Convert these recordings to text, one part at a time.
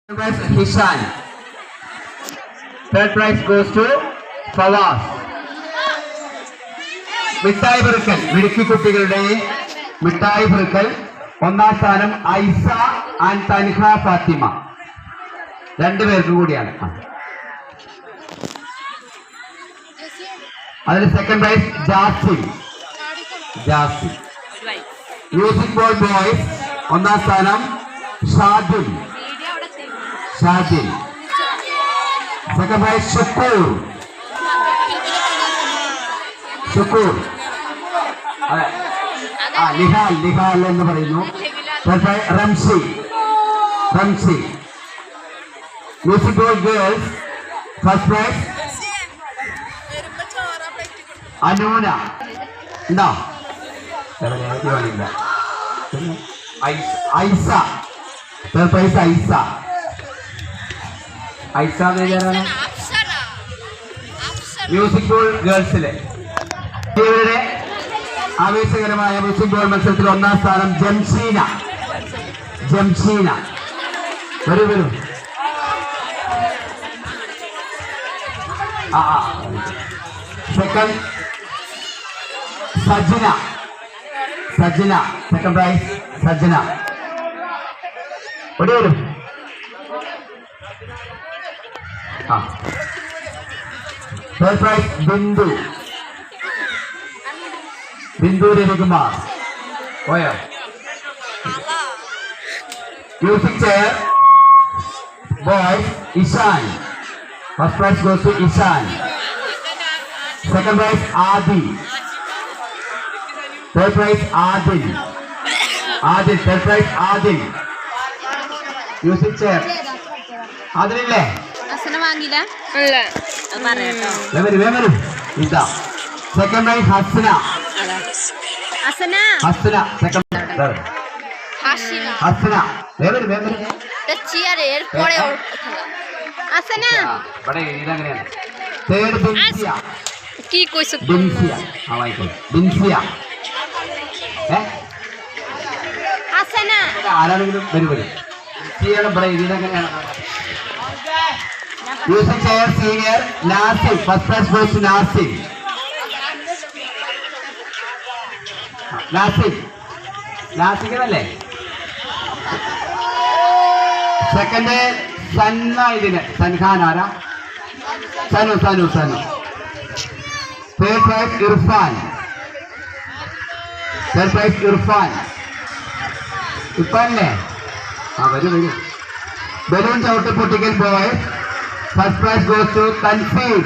Hishan. Third prize goes to Fawaz. മിഠായി പെറുക്കൽ മിടുക്കി കുട്ടികളുടെ മിഠായി പെറുക്കൽ ഒന്നാം സ്ഥാനം ഐസ ആൻഡ് തൻഹ ഫാത്തിമ, രണ്ടുപേർക്കും കൂടിയാണ്. അതിൽ second prize Jasim. Music ball boys ഒന്നാം സ്ഥാനം ഷാദിൽ. Second prize Shukoor. നിഹാൽ എന്ന് പറയുന്നു. Ramsi. Music ball girls first prize Anoona. ഉണ്ടോ? Aisa. Third prize Aisa. Music ball ഗേൾസിലെ ഇവരുടെ ആവേശകരമായ മ്യൂസിക് ബോൾ മത്സരത്തിൽ ഒന്നാം സ്ഥാനം ജംഷീന. വരൂ. Second Sajna. Second prize Sajna. വരൂ. Third prize Bindu Ravikumar. പോയോ? Music chair boys Ishan. First prize goes to Ishan. Second prize Adi. Third prize Adil. Third prize Adil. Music chair ആദിലില്ലേ? ഇതാ സെക്കൻഡ് പ്രൈസ് ഹസ്ന. ആരാണെങ്കിലും വരും. Music chair senior Nasim. First prize goes to നാസികല്ലേ? സെക്കൻഡ് സന്ന. ഇതിന് സൻഖാൻ ആരാ? സനു. Third prize Irfan. ഇർഫാനല്ലേ? വരൂ. ബലൂൺ ചവിട്ട് പൊട്ടിക്കൽ boys first prize goes to Tanseel.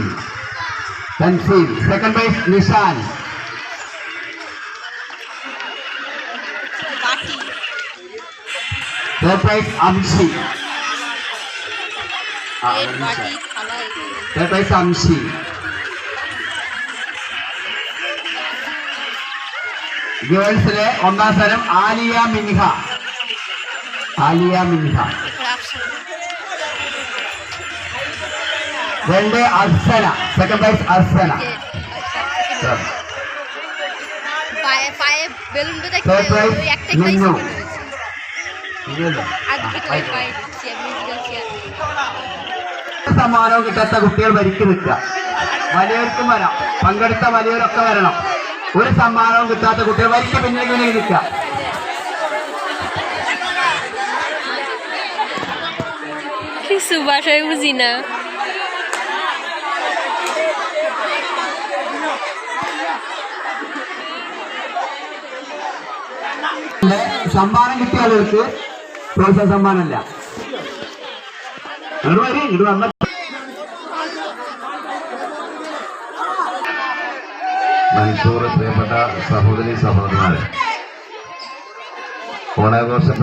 Second prize Nishan. Third prize Amshi. ഗേൾസിലെ ഒന്നാം സ്ഥാനം ആലിയ മിൻഹ. രണ്ട് Arsana. Second prize Arsana. Third prize Minnu. സമ്മാനവും കിട്ടാത്ത കുട്ടികൾ വരിക്ക് നിൽക്കുക. വലിയവർക്കും വരാം, പങ്കെടുത്ത വലിയവരൊക്കെ വരണം. ഒരു സമ്മാനവും കിട്ടാത്ത കുട്ടികൾ വരിക്ക് പിന്നിലേക്ക് നിൽക്കുക. സുഭാഷ বুঝিনা സമ്മാനം കിട്ടിയ ആളുകൾക്ക് പ്രോത്സാഹന സമ്മാനമല്ല. മൻസൂർ, പ്രിയപ്പെട്ട സഹോദരി സഹോദരന്മാരെ, ഓണാഘോഷം